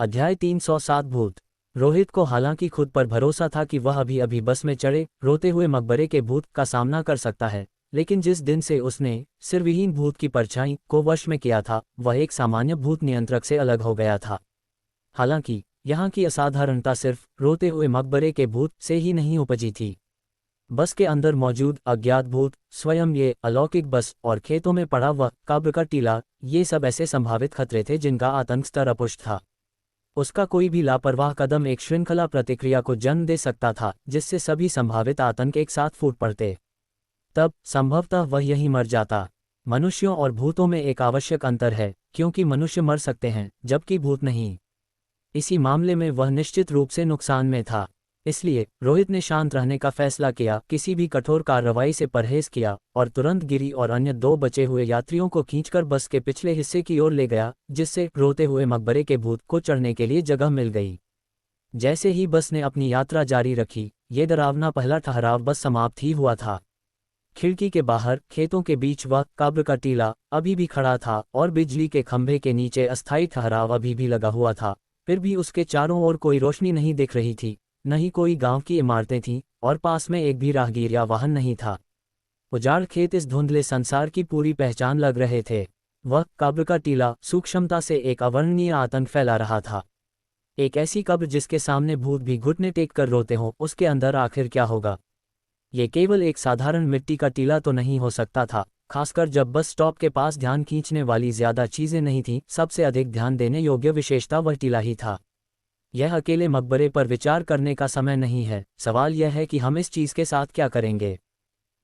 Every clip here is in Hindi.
अध्याय 307 भूत। रोहित को हालांकि खुद पर भरोसा था कि वह अभी अभी बस में चढ़े रोते हुए मकबरे के भूत का सामना कर सकता है, लेकिन जिस दिन से उसने सिरविहीन भूत की परछाई को वश में किया था वह एक सामान्य भूत नियंत्रक से अलग हो गया था। हालांकि यहाँ की असाधारणता सिर्फ रोते हुए मकबरे के भूत से ही नहीं उपजी थी। बस के अंदर मौजूद अज्ञात भूत, स्वयं ये अलौकिक बस और खेतों में पड़ा वह कब्र का टीला, ये सब ऐसे संभावित खतरे थे जिनका आतंक स्तर अपुष्ट था। उसका कोई भी लापरवाह कदम एक श्रृंखला प्रतिक्रिया को जन्म दे सकता था जिससे सभी संभावित आतंक एक साथ फूट पड़ते। तब संभवतः वह यहीं मर जाता। मनुष्यों और भूतों में एक आवश्यक अंतर है, क्योंकि मनुष्य मर सकते हैं जबकि भूत नहीं। इसी मामले में वह निश्चित रूप से नुकसान में था। इसलिए रोहित ने शांत रहने का फैसला किया, किसी भी कठोर कार्रवाई से परहेज किया और तुरंत गिरी और अन्य दो बचे हुए यात्रियों को खींचकर बस के पिछले हिस्से की ओर ले गया, जिससे रोते हुए मकबरे के भूत को चढ़ने के लिए जगह मिल गई। जैसे ही बस ने अपनी यात्रा जारी रखी, ये डरावना पहला ठहराव बस समाप्त ही हुआ था। खिड़की के बाहर खेतों के बीच वह कब्र का टीला अभी भी खड़ा था और बिजली के खंभे के नीचे अस्थायी ठहराव अभी भी लगा हुआ था। फिर भी उसके चारों ओर कोई रोशनी नहीं दिख रही थी, न ही कोई गांव की इमारतें थीं और पास में एक भी राहगीर या वाहन नहीं था। उजाड़ खेत इस धुंधले संसार की पूरी पहचान लग रहे थे। वह कब्र का टीला सूक्ष्मता से एक अवर्णनीय आतंक फैला रहा था। एक ऐसी कब्र जिसके सामने भूत भी घुटने टेक कर रोते हों, उसके अंदर आखिर क्या होगा? ये केवल एक साधारण मिट्टी का टीला तो नहीं हो सकता था, खासकर जब बस स्टॉप के पास ध्यान खींचने वाली ज्यादा चीजें नहीं थीं। सबसे अधिक ध्यान देने योग्य विशेषता वह टीला ही था। यह अकेले मकबरे पर विचार करने का समय नहीं है, सवाल यह है कि हम इस चीज के साथ क्या करेंगे।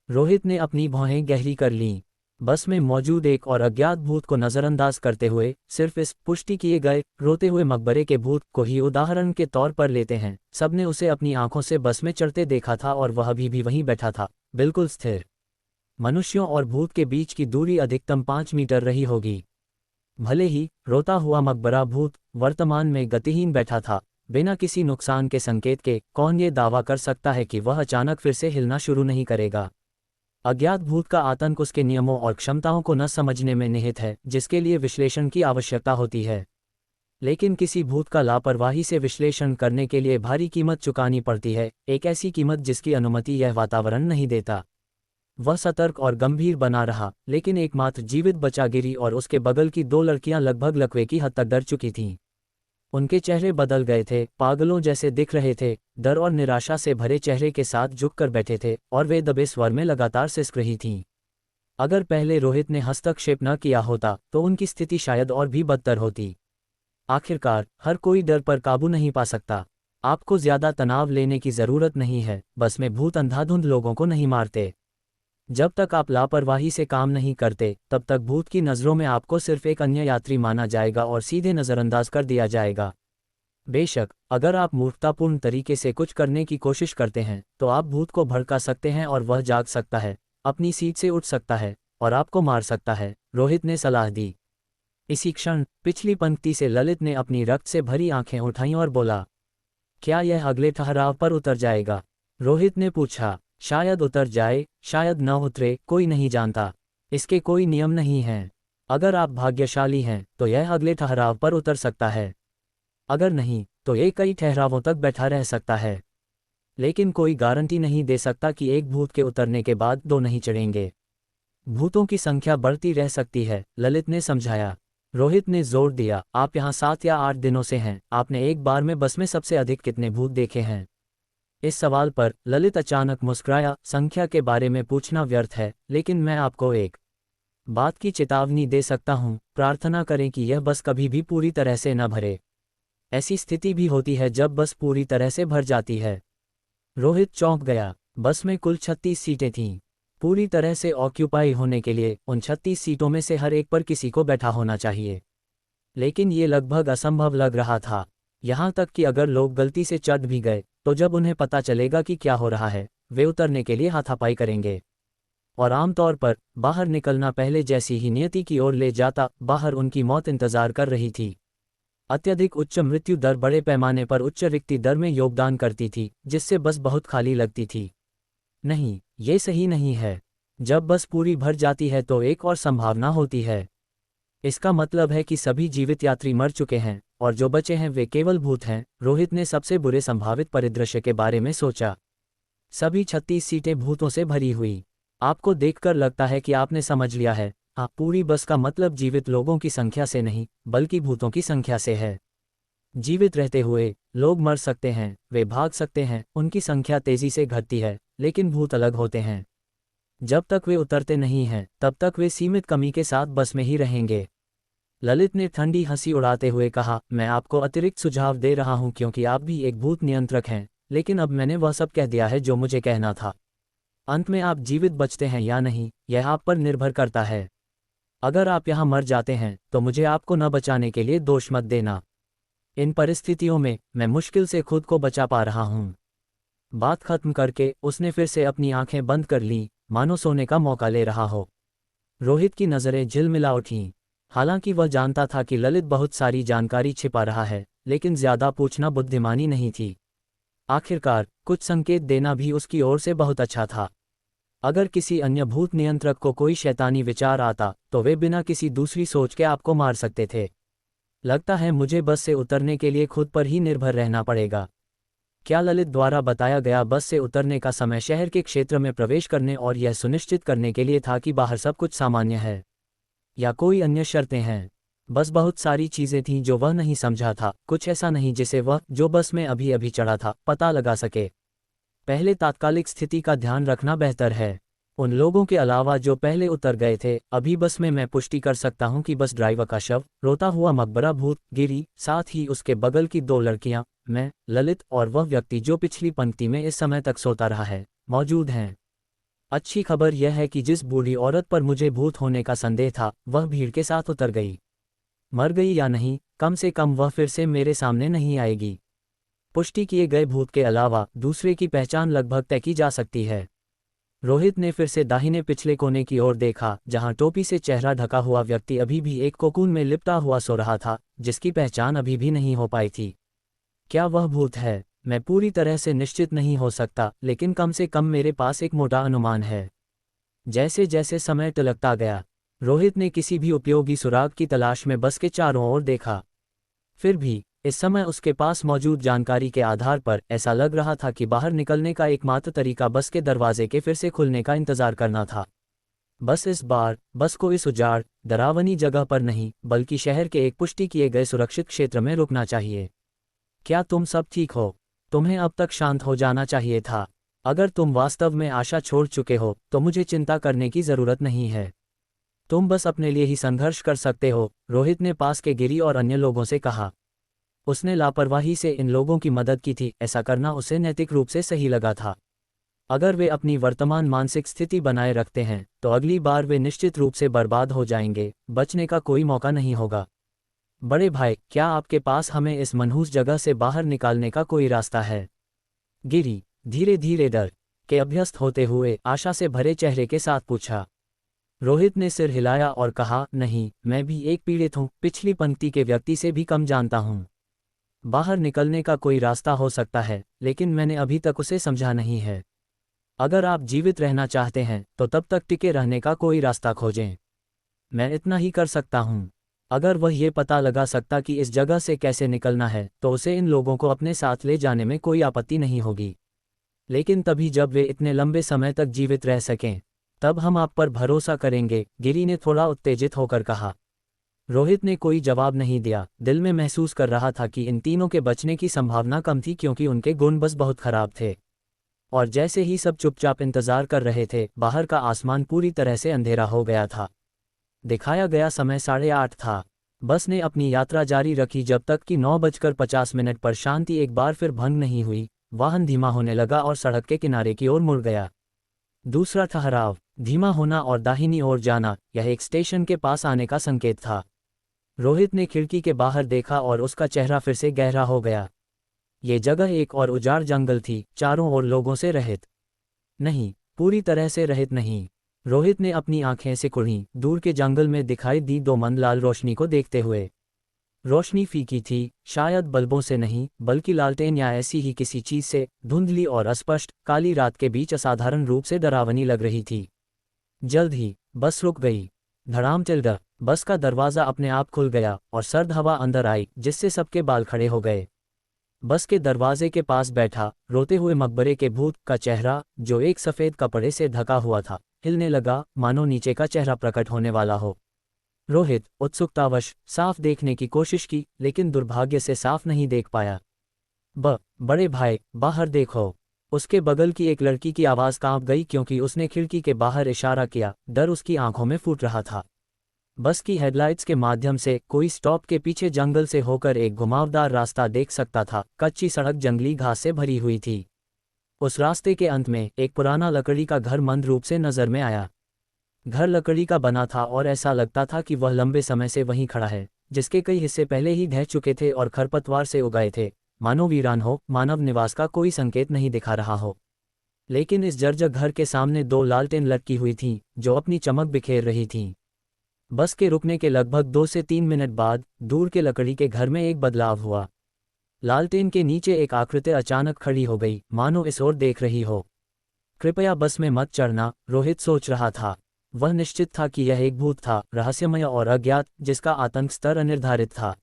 रोहित ने अपनी भौहें गहरी कर लीं। बस में मौजूद एक और अज्ञात भूत को नजरअंदाज करते हुए सिर्फ इस पुष्टि किए गए रोते हुए मकबरे के भूत को ही उदाहरण के तौर पर लेते हैं। सबने उसे अपनी आंखों से बस में चढ़ते देखा था और वह अभी भी वहीं बैठा था, बिल्कुल स्थिर। मनुष्यों और भूत के बीच की दूरी अधिकतम 5 मीटर रही होगी। भले ही रोता हुआ मकबरा भूत वर्तमान में गतिहीन बैठा था, बिना किसी नुकसान के संकेत के। कौन ये दावा कर सकता है कि वह अचानक फिर से हिलना शुरू नहीं करेगा? अज्ञात भूत का आतंक उसके नियमों और क्षमताओं को न समझने में निहित है, जिसके लिए विश्लेषण की आवश्यकता होती है। लेकिन किसी भूत का लापरवाही से विश्लेषण करने के लिए भारी कीमत चुकानी पड़ती है, एक ऐसी कीमत जिसकी अनुमति यह वातावरण नहीं देता। वह सतर्क और गंभीर बना रहा, लेकिन एकमात्र जीवित बचा गिरी और उसके बगल की दो लड़कियां लगभग लकवे की हद तक डर चुकी थीं। उनके चेहरे बदल गए थे, पागलों जैसे दिख रहे थे, डर और निराशा से भरे चेहरे के साथ झुककर बैठे थे और वे दबे स्वर में लगातार सिसक रही थीं। अगर पहले रोहित ने हस्तक्षेप न किया होता तो उनकी स्थिति शायद और भी बदतर होती। आखिरकार हर कोई डर पर काबू नहीं पा सकता। आपको ज्यादा तनाव लेने की जरूरत नहीं है, बस में भूत अंधाधुंध लोगों को नहीं मारते। जब तक आप लापरवाही से काम नहीं करते, तब तक भूत की नज़रों में आपको सिर्फ एक अन्य यात्री माना जाएगा और सीधे नज़रअंदाज कर दिया जाएगा। बेशक अगर आप मूर्खतापूर्ण तरीके से कुछ करने की कोशिश करते हैं तो आप भूत को भड़का सकते हैं और वह जाग सकता है, अपनी सीट से उठ सकता है और आपको मार सकता है, रोहित ने सलाह दी। इसी क्षण पिछली पंक्ति से ललित ने अपनी रक्त से भरी आंखें उठाईं और बोला, क्या यह अगले ठहराव पर उतर जाएगा? रोहित ने पूछा। शायद उतर जाए, शायद न उतरे, कोई नहीं जानता। इसके कोई नियम नहीं हैं। अगर आप भाग्यशाली हैं तो यह अगले ठहराव पर उतर सकता है, अगर नहीं तो ये कई ठहरावों तक बैठा रह सकता है। लेकिन कोई गारंटी नहीं दे सकता कि एक भूत के उतरने के बाद दो नहीं चढ़ेंगे। भूतों की संख्या बढ़ती रह सकती है, ललित ने समझाया। रोहित ने जोर दिया, आप यहाँ 7 या 8 दिनों से हैं, आपने एक बार में बस में सबसे अधिक कितने भूत देखे हैं? इस सवाल पर ललित अचानक मुस्कुराया। संख्या के बारे में पूछना व्यर्थ है, लेकिन मैं आपको एक बात की चेतावनी दे सकता हूँ, प्रार्थना करें कि यह बस कभी भी पूरी तरह से न भरे। ऐसी स्थिति भी होती है जब बस पूरी तरह से भर जाती है। रोहित चौंक गया। बस में कुल 36 सीटें थीं। पूरी तरह से ऑक्यूपाई होने के लिए उन 36 सीटों में से हर एक पर किसी को बैठा होना चाहिए, लेकिन ये लगभग असंभव लग रहा था। यहाँ तक कि अगर लोग गलती से चढ़ भी गए तो जब उन्हें पता चलेगा कि क्या हो रहा है, वे उतरने के लिए हाथापाई करेंगे। और आमतौर पर बाहर निकलना पहले जैसी ही नियति की ओर ले जाता। बाहर उनकी मौत इंतजार कर रही थी। अत्यधिक उच्च मृत्यु दर बड़े पैमाने पर उच्च रिक्ति दर में योगदान करती थी, जिससे बस बहुत खाली लगती थी। नहीं, ये सही नहीं है। जब बस पूरी भर जाती है तो एक और संभावना होती है। इसका मतलब है कि सभी जीवित यात्री मर चुके हैं और जो बचे हैं वे केवल भूत हैं। रोहित ने सबसे बुरे संभावित परिदृश्य के बारे में सोचा। सभी 36 सीटें भूतों से भरी हुई। आपको देखकर लगता है कि आपने समझ लिया है। आप पूरी बस का मतलब जीवित लोगों की संख्या से नहीं, बल्कि भूतों की संख्या से है। जीवित रहते हुए लोग मर सकते हैं, वे भाग सकते हैं, उनकी संख्या तेजी से घटती है, लेकिन भूत अलग होते हैं। जब तक वे उतरते नहीं हैं, तब तक वे सीमित कमी के साथ बस में ही रहेंगे। ललित ने ठंडी हंसी उड़ाते हुए कहा, मैं आपको अतिरिक्त सुझाव दे रहा हूं क्योंकि आप भी एक भूत नियंत्रक हैं, लेकिन अब मैंने वह सब कह दिया है जो मुझे कहना था। अंत में आप जीवित बचते हैं या नहीं, यह आप पर निर्भर करता है। अगर आप यहां मर जाते हैं तो मुझे आपको न बचाने के लिए दोष मत देना। इन परिस्थितियों में मैं मुश्किल से खुद को बचा पा रहा हूं। बात खत्म करके उसने फिर से अपनी आंखें बंद कर लीं, मानो सोने का मौका ले रहा हो। रोहित की नज़रें झिलमिला उठीं। हालांकि वह जानता था कि ललित बहुत सारी जानकारी छिपा रहा है, लेकिन ज्यादा पूछना बुद्धिमानी नहीं थी। आखिरकार कुछ संकेत देना भी उसकी ओर से बहुत अच्छा था। अगर किसी अन्य भूत नियंत्रक को कोई शैतानी विचार आता तो वे बिना किसी दूसरी सोच के आपको मार सकते थे। लगता है मुझे बस से उतरने के लिए खुद पर ही निर्भर रहना पड़ेगा। क्या ललित द्वारा बताया गया बस से उतरने का समय शहर के क्षेत्र में प्रवेश करने और यह सुनिश्चित करने के लिए था कि बाहर सब कुछ सामान्य है, या कोई अन्य शर्तें हैं? बस बहुत सारी चीजें थीं जो वह नहीं समझा था। कुछ ऐसा नहीं जिसे वह, जो बस में अभी अभी चढ़ा था, पता लगा सके। पहले तात्कालिक स्थिति का ध्यान रखना बेहतर है। उन लोगों के अलावा जो पहले उतर गए थे अभी बस में, मैं पुष्टि कर सकता हूं कि बस ड्राइवर का शव, रोता हुआ मकबरा भूत, गिरी, साथ ही उसके बगल की 2 लड़कियां, मैं, ललित और वह व्यक्ति जो पिछली पंक्ति में इस समय तक सोता रहा है, मौजूद हैं। अच्छी खबर यह है कि जिस बूढ़ी औरत पर मुझे भूत होने का संदेह था वह भीड़ के साथ उतर गई। मर गई या नहीं, कम से कम वह फिर से मेरे सामने नहीं आएगी। पुष्टि किए गए भूत के अलावा दूसरे की पहचान लगभग तय की जा सकती है। रोहित ने फिर से दाहिने पिछले कोने की ओर देखा, जहां टोपी से चेहरा ढका हुआ व्यक्ति अभी भी एक कोकून में लिपटा हुआ सो रहा था, जिसकी पहचान अभी भी नहीं हो पाई थी। क्या वह भूत है? मैं पूरी तरह से निश्चित नहीं हो सकता, लेकिन कम से कम मेरे पास एक मोटा अनुमान है। जैसे जैसे समय टलकता गया, रोहित ने किसी भी उपयोगी सुराग की तलाश में बस के चारों ओर देखा। फिर भी इस समय उसके पास मौजूद जानकारी के आधार पर ऐसा लग रहा था कि बाहर निकलने का एकमात्र तरीका बस के दरवाजे के फिर से खुलने का इंतजार करना था। बस इस बार बस को इस उजाड़, डरावनी जगह पर नहीं, बल्कि शहर के एक पुष्टि किए गए सुरक्षित क्षेत्र में रुकना चाहिए। क्या तुम सब ठीक हो? तुम्हें अब तक शांत हो जाना चाहिए था। अगर तुम वास्तव में आशा छोड़ चुके हो तो मुझे चिंता करने की जरूरत नहीं है। तुम बस अपने लिए ही संघर्ष कर सकते हो, रोहित ने पास के गिरी और अन्य लोगों से कहा। उसने लापरवाही से इन लोगों की मदद की थी, ऐसा करना उसे नैतिक रूप से सही लगा था। अगर वे अपनी वर्तमान मानसिक स्थिति बनाए रखते हैं तो अगली बार वे निश्चित रूप से बर्बाद हो जाएंगे, बचने का कोई मौका नहीं होगा। बड़े भाई, क्या आपके पास हमें इस मनहूस जगह से बाहर निकालने का कोई रास्ता है? गिरी धीरे धीरे डर के अभ्यस्त होते हुए आशा से भरे चेहरे के साथ पूछा। रोहित ने सिर हिलाया और कहा, नहीं, मैं भी एक पीड़ित हूँ, पिछली पंक्ति के व्यक्ति से भी कम जानता हूँ। बाहर निकलने का कोई रास्ता हो सकता है, लेकिन मैंने अभी तक उसे समझा नहीं है। अगर आप जीवित रहना चाहते हैं तो तब तक टिके रहने का कोई रास्ता खोजें। मैं इतना ही कर सकता हूँ। अगर वह ये पता लगा सकता कि इस जगह से कैसे निकलना है तो उसे इन लोगों को अपने साथ ले जाने में कोई आपत्ति नहीं होगी। लेकिन तभी जब वे इतने लंबे समय तक जीवित रह सकें, तब हम आप पर भरोसा करेंगे, गिरी ने थोड़ा उत्तेजित होकर कहा। रोहित ने कोई जवाब नहीं दिया। दिल में महसूस कर रहा था कि इन तीनों के बचने की संभावना कम थी क्योंकि उनके गुण बस बहुत खराब थे। और जैसे ही सब चुपचाप इंतजार कर रहे थे, बाहर का आसमान पूरी तरह से अंधेरा हो गया था। दिखाया गया समय 8:30 था। बस ने अपनी यात्रा जारी रखी जब तक कि 9:50 पर शांति एक बार फिर भंग नहीं हुई। वाहन धीमा होने लगा और सड़क के किनारे की ओर मुड़ गया। दूसरा ठहराव, धीमा होना और दाहिनी ओर जाना, यह एक स्टेशन के पास आने का संकेत था। रोहित ने खिड़की के बाहर देखा और उसका चेहरा फिर से गहरा हो गया। ये जगह एक और उजाड़ जंगल थी, चारों ओर लोगों से रहित। नहीं, पूरी तरह से रहित नहीं। रोहित ने अपनी आंखें सिकुड़ीं, दूर के जंगल में दिखाई दी 2 मंद लाल रोशनी को देखते हुए। रोशनी फीकी थी, शायद बल्बों से नहीं, बल्कि लालटेन या ऐसी ही किसी चीज से, धुंधली और अस्पष्ट, काली रात के बीच असाधारण रूप से डरावनी लग रही थी। जल्द ही बस रुक गई। धड़ाम टिल्डा, बस का दरवाज़ा अपने आप खुल गया और सर्द हवा अंदर आई जिससे सबके बाल खड़े हो गए। बस के दरवाजे के पास बैठा रोते हुए मकबरे के भूत का चेहरा, जो एक सफ़ेद कपड़े से ढका हुआ था, हिलने लगा मानो नीचे का चेहरा प्रकट होने वाला हो। रोहित उत्सुकतावश साफ देखने की कोशिश की, लेकिन दुर्भाग्य से साफ नहीं देख पाया। बड़े भाई, बाहर देखो। उसके बगल की एक लड़की की आवाज़ कांप गई क्योंकि उसने खिड़की के बाहर इशारा किया। डर उसकी आंखों में फूट रहा था। बस की हेडलाइट्स के माध्यम से कोई स्टॉप के पीछे जंगल से होकर एक घुमावदार रास्ता देख सकता था। कच्ची सड़क जंगली घास से भरी हुई थी। उस रास्ते के अंत में एक पुराना लकड़ी का घर मंद रूप से नजर में आया। घर लकड़ी का बना था और ऐसा लगता था कि वह लंबे समय से वहीं खड़ा है, जिसके कई हिस्से पहले ही ढह चुके थे और खरपतवार से उगाए थे। मानो वीरान हो, मानव निवास का कोई संकेत नहीं दिखा रहा हो। लेकिन इस जर्जर घर के सामने दो लालटेन लटकी हुई थीं, जो अपनी चमक बिखेर रही थीं। बस के रुकने के लगभग 2 से 3 मिनट बाद दूर के लकड़ी के घर में एक बदलाव हुआ। लालटेन के नीचे एक आकृति अचानक खड़ी हो गई, मानो इस ओर देख रही हो। कृपया बस में मत चढ़ना, रोहित सोच रहा था। वह निश्चित था कि यह एक भूत था, रहस्यमय और अज्ञात, जिसका आतंक स्तर अनिर्धारित था।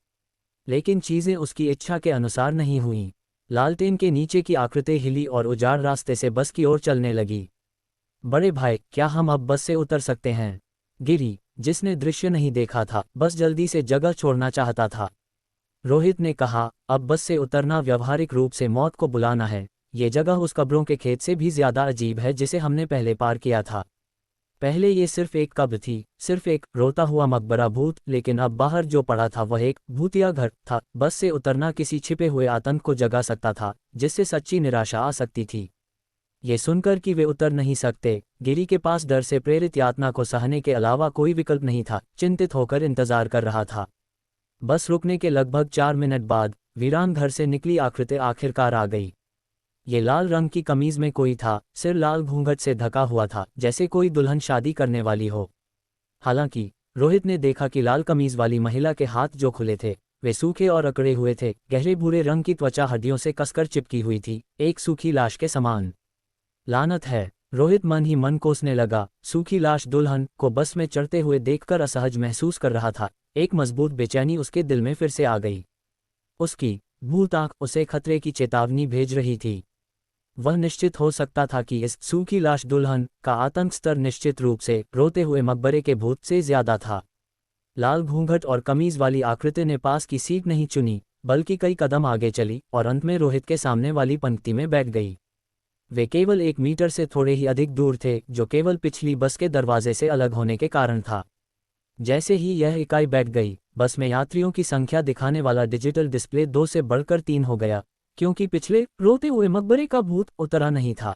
लेकिन चीजें उसकी इच्छा के अनुसार नहीं हुईं। लालटेन के नीचे की आकृति हिली और उजाड़ रास्ते से बस की ओर चलने लगी। बड़े भाई, क्या हम अब बस से उतर सकते हैं? गिरी, जिसने दृश्य नहीं देखा था, बस जल्दी से जगह छोड़ना चाहता था। रोहित ने कहा, अब बस से उतरना व्यावहारिक रूप से मौत को बुलाना है। ये जगह उस कब्रों के खेत से भी ज्यादा अजीब है जिसे हमने पहले पार किया था। पहले ये सिर्फ एक कब्र थी, सिर्फ एक रोता हुआ मकबरा भूत, लेकिन अब बाहर जो पड़ा था वह एक भूतिया घर था। बस से उतरना किसी छिपे हुए आतंक को जगा सकता था, जिससे सच्ची निराशा आ सकती थी। ये सुनकर कि वे उतर नहीं सकते, गिरी के पास डर से प्रेरित यातना को सहने के अलावा कोई विकल्प नहीं था। चिंतित होकर इंतजार कर रहा था। बस रुकने के लगभग 4 मिनट बाद वीरान घर से निकली आकृति आखिरकार आ गई। ये लाल रंग की कमीज में कोई था, सिर लाल घूंघट से ढका हुआ था, जैसे कोई दुल्हन शादी करने वाली हो। हालांकि रोहित ने देखा कि लाल कमीज वाली महिला के हाथ जो खुले थे, वे सूखे और अकड़े हुए थे। गहरे भूरे रंग की त्वचा हड्डियों से कसकर चिपकी हुई थी, एक सूखी लाश के समान। लानत है, रोहित मन ही मन कोसने लगा। सूखी लाश दुल्हन को बस में चढ़ते हुए देखकर असहज महसूस कर रहा था। एक मजबूत बेचैनी उसके दिल में फिर से आ गई। उसकी भूत आंख उसे खतरे की चेतावनी भेज रही थी। वह निश्चित हो सकता था कि इस सूखी लाश दुल्हन का आतंक स्तर निश्चित रूप से रोते हुए मकबरे के भूत से ज्यादा था। लाल घूंघट और कमीज वाली आकृति ने पास की सीट नहीं चुनी, बल्कि कई कदम आगे चली और अंत में रोहित के सामने वाली पंक्ति में बैठ गई। वे केवल 1 मीटर से थोड़े ही अधिक दूर थे, जो केवल पिछली बस के दरवाजे से अलग होने के कारण था। जैसे ही यह इकाई बैठ गई, बस में यात्रियों की संख्या दिखाने वाला डिजिटल डिस्प्ले 2 से बढ़कर 3 हो गया, क्योंकि पिछले रोते हुए मकबरे का भूत उतरा नहीं था।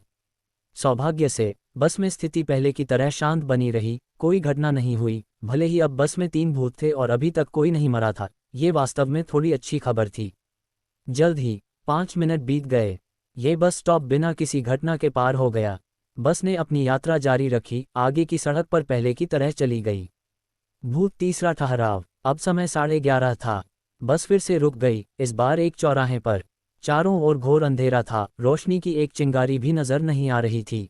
सौभाग्य से बस में स्थिति पहले की तरह शांत बनी रही, कोई घटना नहीं हुई। भले ही अब बस में 3 भूत थे और अभी तक कोई नहीं मरा था, ये वास्तव में थोड़ी अच्छी खबर थी। जल्द ही 5 मिनट बीत गए। ये बस स्टॉप बिना किसी घटना के पार हो गया। बस ने अपनी यात्रा जारी रखी, आगे की सड़क पर पहले की तरह चली गई। भूत तीसरा ठहराव। अब समय 11:30 था। बस फिर से रुक गई, इस बार एक चौराहे पर। चारों ओर घोर अंधेरा था, रोशनी की एक चिंगारी भी नजर नहीं आ रही थी।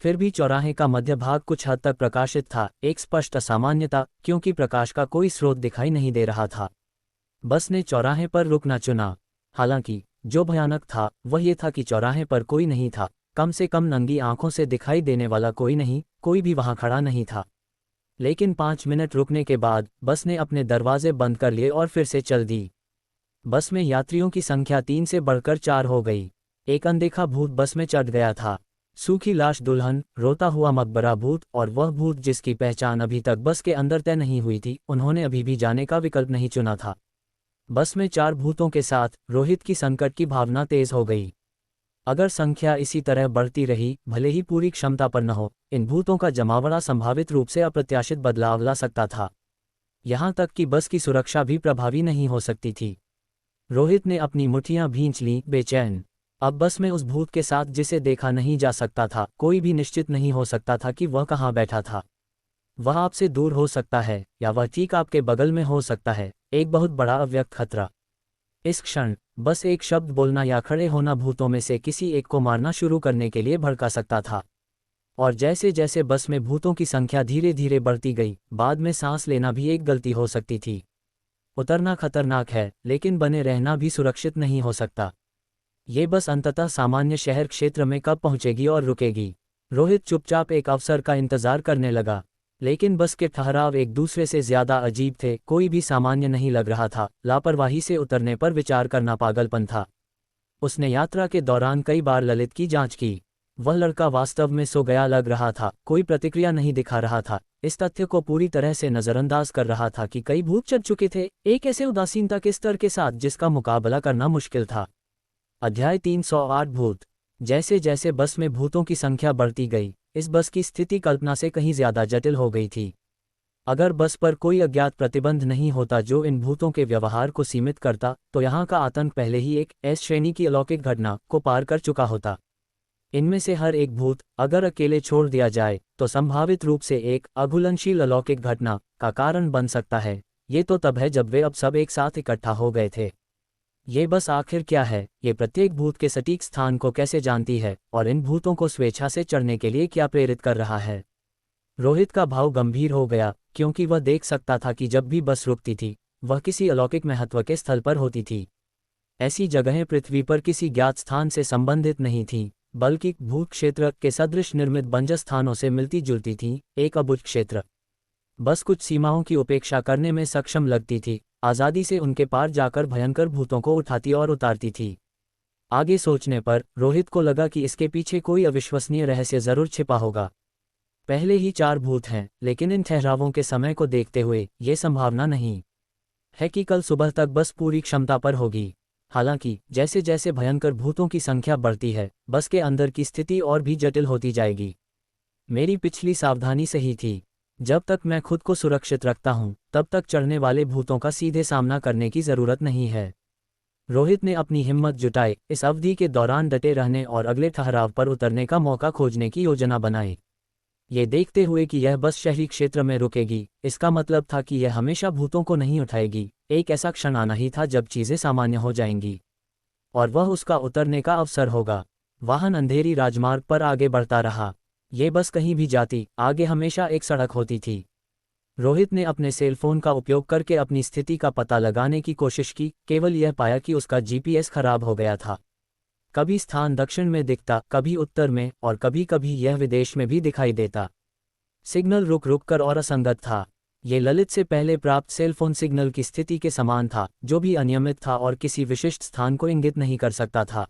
फिर भी चौराहे का मध्य भाग कुछ हद तक प्रकाशित था, एक स्पष्ट असामान्यता, क्योंकि प्रकाश का कोई स्रोत दिखाई नहीं दे रहा था। बस ने चौराहे पर रुकना चुना। हालांकि जो भयानक था वह ये था कि चौराहे पर कोई नहीं था, कम से कम नंगी आंखों से दिखाई देने वाला कोई नहीं, कोई भी वहां खड़ा नहीं था। लेकिन 5 मिनट रुकने के बाद बस ने अपने दरवाजे बंद कर लिए और फिर से चल दी। बस में यात्रियों की संख्या 3 से बढ़कर 4 हो गई। एक अनदेखा भूत बस में चढ़ गया था। सूखी लाश दुल्हन, रोता हुआ मकबरा भूत और वह भूत जिसकी पहचान अभी तक बस के अंदर तय नहीं हुई थी, उन्होंने अभी भी जाने का विकल्प नहीं चुना था। बस में 4 भूतों के साथ रोहित की संकट की भावना तेज हो गई। अगर संख्या इसी तरह बढ़ती रही, भले ही पूरी क्षमता पर न हो, इन भूतों का जमावड़ा संभावित रूप से अप्रत्याशित बदलाव ला सकता था। यहां तक कि बस की सुरक्षा भी प्रभावी नहीं हो सकती थी। रोहित ने अपनी मुट्ठियां भींच लीं, बेचैन। अब बस में उस भूत के साथ जिसे देखा नहीं जा सकता था, कोई भी निश्चित नहीं हो सकता था कि वह कहाँ बैठा था। वह आपसे दूर हो सकता है या वह ठीक आपके बगल में हो सकता है, एक बहुत बड़ा अव्यक्त खतरा। इस क्षण बस एक शब्द बोलना या खड़े होना भूतों में से किसी एक को मारना शुरू करने के लिए भड़का सकता था। और जैसे जैसे बस में भूतों की संख्या धीरे धीरे बढ़ती गई, बाद में सांस लेना भी एक गलती हो सकती थी। उतरना खतरनाक है, लेकिन बने रहना भी सुरक्षित नहीं हो सकता। ये बस अंततः सामान्य शहर क्षेत्र में कब पहुंचेगी और रुकेगी? रोहित चुपचाप एक अवसर का इंतजार करने लगा, लेकिन बस के ठहराव एक दूसरे से ज्यादा अजीब थे। कोई भी सामान्य नहीं लग रहा था। लापरवाही से उतरने पर विचार करना पागलपन था। उसने यात्रा के दौरान कई बार ललित की जांच की। वह लड़का वास्तव में सो गया लग रहा था, कोई प्रतिक्रिया नहीं दिखा रहा था। इस तथ्य को पूरी तरह से नजरअंदाज कर रहा था कि कई भूत चढ़ चुके थे, एक ऐसे उदासीनता के स्तर के साथ जिसका मुकाबला करना मुश्किल था। अध्याय 308 भूत। जैसे जैसे बस में भूतों की संख्या बढ़ती गई, इस बस की स्थिति कल्पना से कहीं ज्यादा जटिल हो गई थी। अगर बस पर कोई अज्ञात प्रतिबंध नहीं होता जो इन भूतों के व्यवहार को सीमित करता, तो यहाँ का आतंक पहले ही एक एस श्रेणी की अलौकिक घटना को पार कर चुका होता। इनमें से हर एक भूत अगर अकेले छोड़ दिया जाए तो संभावित रूप से एक अघुलनशील अलौकिक घटना का कारण बन सकता है। ये तो तब है जब वे अब सब एक साथ इकट्ठा हो गए थे। ये बस आखिर क्या है? ये प्रत्येक भूत के सटीक स्थान को कैसे जानती है और इन भूतों को स्वेच्छा से चढ़ने के लिए क्या प्रेरित कर रहा है? रोहित का भाव गंभीर हो गया, क्योंकि वह देख सकता था कि जब भी बस रुकती थी, वह किसी अलौकिक महत्व के स्थल पर होती थी। ऐसी जगहें पृथ्वी पर किसी ज्ञात स्थान से संबंधित नहीं थीं, बल्कि भूत क्षेत्र के सदृश निर्मित बंजर स्थानों से मिलती जुलती थीं। एक अबुझ क्षेत्र। बस कुछ सीमाओं की उपेक्षा करने में सक्षम लगती थी, आज़ादी से उनके पार जाकर भयंकर भूतों को उठाती और उतारती थी। आगे सोचने पर रोहित को लगा कि इसके पीछे कोई अविश्वसनीय रहस्य जरूर छिपा होगा। पहले ही 4 भूत हैं, लेकिन इन ठहरावों के समय को देखते हुए ये संभावना नहीं है कि कल सुबह तक बस पूरी क्षमता पर होगी। हालांकि जैसे जैसे भयंकर भूतों की संख्या बढ़ती है, बस के अंदर की स्थिति और भी जटिल होती जाएगी। मेरी पिछली सावधानी सही थी। जब तक मैं खुद को सुरक्षित रखता हूं, तब तक चढ़ने वाले भूतों का सीधे सामना करने की जरूरत नहीं है। रोहित ने अपनी हिम्मत जुटाई, इस अवधि के दौरान डटे रहने और अगले ठहराव पर उतरने का मौका खोजने की योजना बनाई। ये देखते हुए कि यह बस शहरी क्षेत्र में रुकेगी, इसका मतलब था कि यह हमेशा भूतों को नहीं उठाएगी। एक ऐसा क्षण आना ही था जब चीजें सामान्य हो जाएंगी, और वह उसका उतरने का अवसर होगा। वाहन अंधेरी राजमार्ग पर आगे बढ़ता रहा। ये बस कहीं भी जाती, आगे हमेशा एक सड़क होती थी। रोहित ने अपने सेलफोन का उपयोग करके अपनी स्थिति का पता लगाने की कोशिश की, केवल यह पाया कि उसका जीपीएस खराब हो गया था। कभी स्थान दक्षिण में दिखता, कभी उत्तर में, और कभी कभी यह विदेश में भी दिखाई देता। सिग्नल रुक रुक कर और असंगत था। ये ललित से पहले प्राप्त सेलफोन सिग्नल की स्थिति के समान था, जो भी अनियमित था और किसी विशिष्ट स्थान को इंगित नहीं कर सकता था।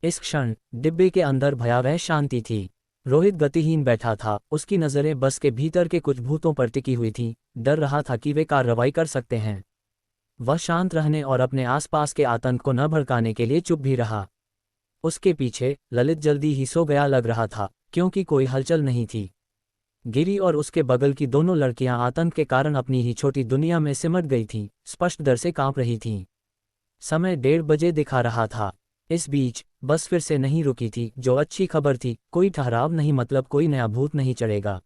इस क्षण डिब्बे के अंदर भयावह शांति थी। रोहित गतिहीन बैठा था, उसकी नज़रें बस के भीतर के कुछ भूतों पर टिकी हुई थीं। डर रहा था कि वे कार्रवाई कर सकते हैं। वह शांत रहने और अपने आसपास के आतंक को न भड़काने के लिए चुप भी रहा। उसके पीछे ललित जल्दी ही सो गया लग रहा था, क्योंकि कोई हलचल नहीं थी। गिरी और उसके बगल की दोनों लड़कियां आतंक के कारण अपनी ही छोटी दुनिया में सिमट गई थीं, स्पष्ट डर से कांप रही थीं। समय 1:30 बजे दिखा रहा था। इस बीच बस फिर से नहीं रुकी थी, जो अच्छी खबर थी। कोई ठहराव नहीं, मतलब कोई नया भूत नहीं चढ़ेगा।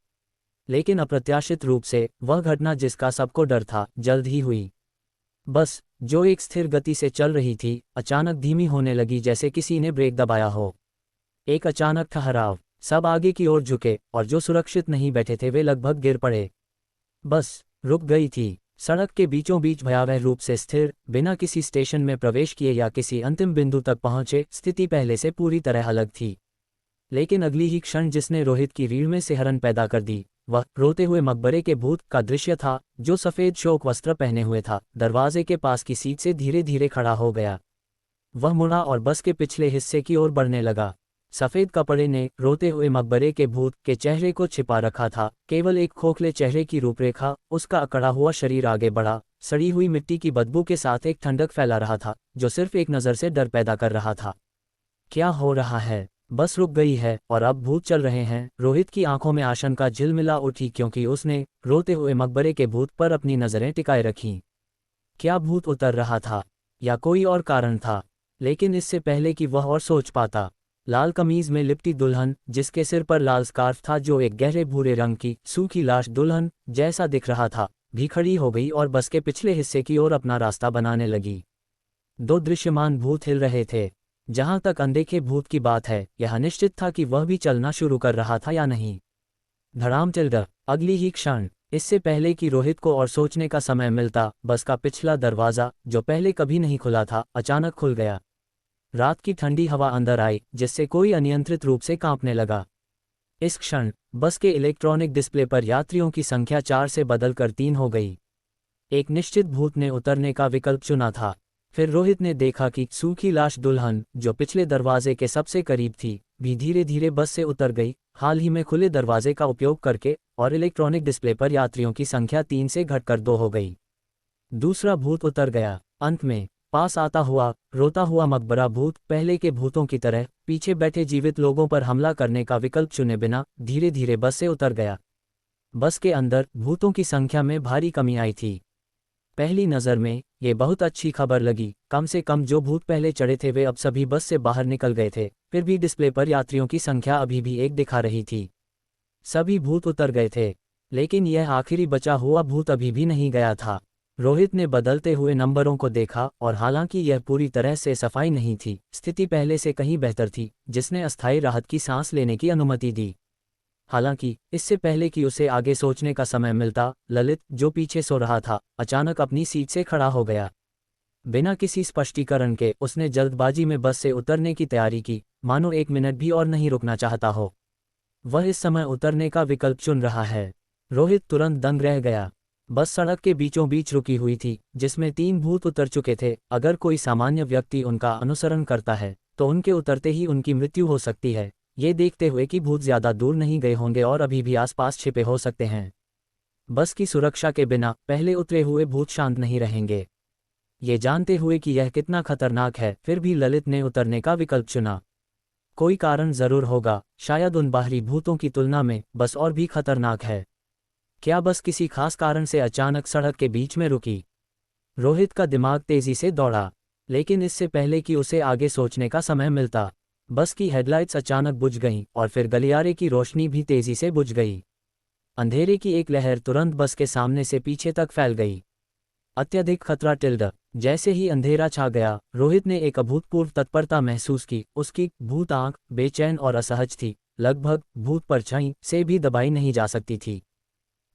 लेकिन अप्रत्याशित रूप से वह घटना जिसका सबको डर था, जल्द ही हुई। बस, जो एक स्थिर गति से चल रही थी, अचानक धीमी होने लगी, जैसे किसी ने ब्रेक दबाया हो। एक अचानक ठहराव, सब आगे की ओर झुके, और जो सुरक्षित नहीं बैठे थे वे लगभग गिर पड़े। बस रुक गई थी, सड़क के बीचों बीच भयावह रूप से स्थिर, बिना किसी स्टेशन में प्रवेश किए या किसी अंतिम बिंदु तक पहुंचे। स्थिति पहले से पूरी तरह अलग थी। लेकिन अगली ही क्षण जिसने रोहित की रीढ़ में सिहरन पैदा कर दी, वह रोते हुए मकबरे के भूत का दृश्य था, जो सफेद शोक वस्त्र पहने हुए था। दरवाजे के पास की सीट से धीरे धीरे खड़ा हो गया। वह मुड़ा और बस के पिछले हिस्से की ओर बढ़ने लगा। सफेद कपड़े ने रोते हुए मकबरे के भूत के चेहरे को छिपा रखा था, केवल एक खोखले चेहरे की रूपरेखा। उसका अकड़ा हुआ शरीर आगे बढ़ा, सड़ी हुई मिट्टी की बदबू के साथ एक ठंडक फैला रहा था, जो सिर्फ एक नज़र से डर पैदा कर रहा था। क्या हो रहा है? बस रुक गई है और अब भूत चल रहे हैं। रोहित की आंखों में आशंका झिलमिला उठी, क्योंकि उसने रोते हुए मकबरे के भूत पर अपनी नज़रें टिकाए रखीं। क्या भूत उतर रहा था, या कोई और कारण था? लेकिन इससे पहले कि वह और सोच पाता, लाल कमीज में लिपटी दुल्हन, जिसके सिर पर लाल स्कार्फ था जो एक गहरे भूरे रंग की सूखी लाश दुल्हन जैसा दिख रहा था, भी खड़ी हो गई और बस के पिछले हिस्से की ओर अपना रास्ता बनाने लगी। 2 दृश्यमान भूत हिल रहे थे। जहां तक अनदेखे भूत की बात है, यह निश्चित था कि वह भी चलना शुरू कर रहा था या नहीं। धड़ाम टिल्डर, अगली ही क्षण, इससे पहले कि रोहित को और सोचने का समय मिलता, बस का पिछला दरवाज़ा, जो पहले कभी नहीं खुला था, अचानक खुल गया। रात की ठंडी हवा अंदर आई, जिससे कोई अनियंत्रित रूप से कांपने लगा। इस क्षण बस के इलेक्ट्रॉनिक डिस्प्ले पर यात्रियों की संख्या 4 से बदलकर 3 हो गई। एक निश्चित भूत ने उतरने का विकल्प चुना था। फिर रोहित ने देखा कि सूखी लाश दुल्हन, जो पिछले दरवाजे के सबसे करीब थी, भी धीरे धीरे बस से उतर गई, हाल ही में खुले दरवाजे का उपयोग करके, और इलेक्ट्रॉनिक डिस्प्ले पर यात्रियों की संख्या 3 से घटकर 2 हो गई। दूसरा भूत उतर गया। अंत में पास आता हुआ, रोता हुआ मकबरा भूत, पहले के भूतों की तरह पीछे बैठे जीवित लोगों पर हमला करने का विकल्प चुने बिना धीरे धीरे बस से उतर गया। बस के अंदर भूतों की संख्या में भारी कमी आई थी। पहली नज़र में ये बहुत अच्छी खबर लगी, कम से कम जो भूत पहले चढ़े थे वे अब सभी बस से बाहर निकल गए थे। फिर भी डिस्प्ले पर यात्रियों की संख्या अभी भी 1 दिखा रही थी। सभी भूत उतर गए थे, लेकिन यह आखिरी बचा हुआ भूत अभी भी नहीं गया था। रोहित ने बदलते हुए नंबरों को देखा, और हालांकि यह पूरी तरह से सफाई नहीं थी, स्थिति पहले से कहीं बेहतर थी, जिसने अस्थायी राहत की सांस लेने की अनुमति दी। हालांकि इससे पहले कि उसे आगे सोचने का समय मिलता, ललित, जो पीछे सो रहा था, अचानक अपनी सीट से खड़ा हो गया। बिना किसी स्पष्टीकरण के उसने जल्दबाजी में बस से उतरने की तैयारी की, मानो 1 मिनट भी और नहीं रुकना चाहता हो। वह इस समय उतरने का विकल्प चुन रहा है। रोहित तुरंत दंग रह गया। बस सड़क के बीचों बीच रुकी हुई थी, जिसमें 3 भूत उतर चुके थे। अगर कोई सामान्य व्यक्ति उनका अनुसरण करता है, तो उनके उतरते ही उनकी मृत्यु हो सकती है, ये देखते हुए कि भूत ज्यादा दूर नहीं गए होंगे और अभी भी आसपास छिपे हो सकते हैं। बस की सुरक्षा के बिना पहले उतरे हुए भूत शांत नहीं रहेंगे। ये जानते हुए कि यह कितना खतरनाक है, फिर भी ललित ने उतरने का विकल्प चुना। कोई कारण जरूर होगा, शायद उन बाहरी भूतों की तुलना में बस और भी खतरनाक है। क्या बस किसी खास कारण से अचानक सड़क के बीच में रुकी? रोहित का दिमाग तेजी से दौड़ा, लेकिन इससे पहले कि उसे आगे सोचने का समय मिलता, बस की हेडलाइट्स अचानक बुझ गईं, और फिर गलियारे की रोशनी भी तेजी से बुझ गई। अंधेरे की एक लहर तुरंत बस के सामने से पीछे तक फैल गई। अत्यधिक खतरा टिल्डर। जैसे ही अंधेरा छा गया, रोहित ने एक अभूतपूर्व तत्परता महसूस की। उसकी भूत आंख बेचैन और असहज थी, लगभग भूत परछाई से भी दबाई नहीं जा सकती थी।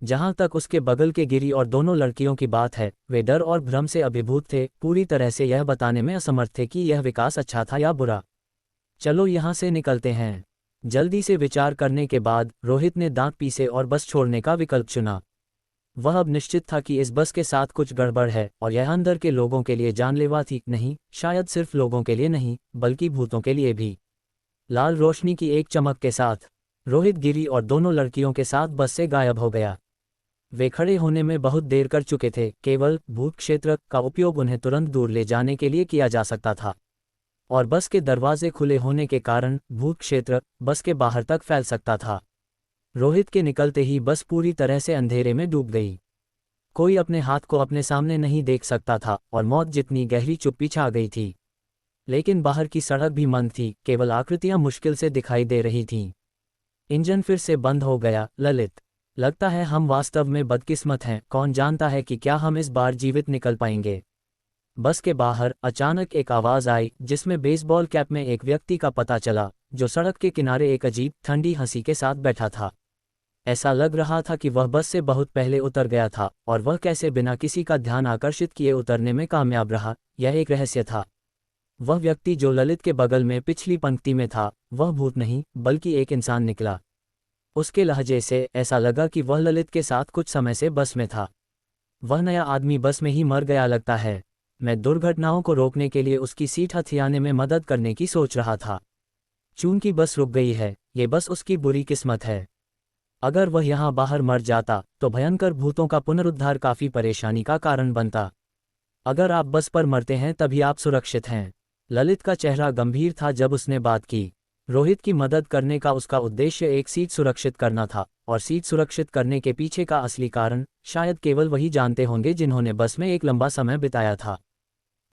जहां तक उसके बगल के गिरी और दोनों लड़कियों की बात है, वे डर और भ्रम से अभिभूत थे, पूरी तरह से यह बताने में असमर्थ थे कि यह विकास अच्छा था या बुरा। चलो यहाँ से निकलते हैं। जल्दी से विचार करने के बाद रोहित ने दांत पीसे और बस छोड़ने का विकल्प चुना। वह अब निश्चित था कि इस बस के साथ कुछ गड़बड़ है, और यह अंदर के लोगों के लिए जानलेवा थी। नहीं, शायद सिर्फ लोगों के लिए नहीं, बल्कि भूतों के लिए भी। लाल रोशनी की एक चमक के साथ रोहित गिरी और दोनों लड़कियों के साथ बस से गायब हो गया। वे खड़े होने में बहुत देर कर चुके थे। केवल भूत क्षेत्र का उपयोग उन्हें तुरंत दूर ले जाने के लिए किया जा सकता था, और बस के दरवाजे खुले होने के कारण भूत क्षेत्र बस के बाहर तक फैल सकता था। रोहित के निकलते ही बस पूरी तरह से अंधेरे में डूब गई। कोई अपने हाथ को अपने सामने नहीं देख सकता था, और मौत जितनी गहरी चुप्पी छा गई थी। लेकिन बाहर की सड़क भी मंद थी, केवल आकृतियां मुश्किल से दिखाई दे रही थीं। इंजन फिर से बंद हो गया। ललित, लगता है हम वास्तव में बदकिस्मत हैं। कौन जानता है कि क्या हम इस बार जीवित निकल पाएंगे। बस के बाहर अचानक एक आवाज़ आई, जिसमें बेसबॉल कैप में एक व्यक्ति का पता चला, जो सड़क के किनारे एक अजीब ठंडी हंसी के साथ बैठा था। ऐसा लग रहा था कि वह बस से बहुत पहले उतर गया था, और वह कैसे बिना किसी का ध्यान आकर्षित किए उतरने में कामयाब रहा, यह एक रहस्य था। वह व्यक्ति जो ललित के बगल में पिछली पंक्ति में था, वह भूत नहीं बल्कि एक इंसान निकला। उसके लहजे से ऐसा लगा कि वह ललित के साथ कुछ समय से बस में था। वह नया आदमी बस में ही मर गया लगता है। मैं दुर्घटनाओं को रोकने के लिए उसकी सीट हथियाने में मदद करने की सोच रहा था। चूंकि बस रुक गई है, ये बस उसकी बुरी किस्मत है। अगर वह यहाँ बाहर मर जाता, तो भयंकर भूतों का पुनरुद्धार काफ़ी परेशानी का कारण बनता। अगर आप बस पर मरते हैं तभी आप सुरक्षित हैं। ललित का चेहरा गंभीर था जब उसने बात की। रोहित की मदद करने का उसका उद्देश्य एक सीट सुरक्षित करना था, और सीट सुरक्षित करने के पीछे का असली कारण शायद केवल वही जानते होंगे जिन्होंने बस में एक लंबा समय बिताया था।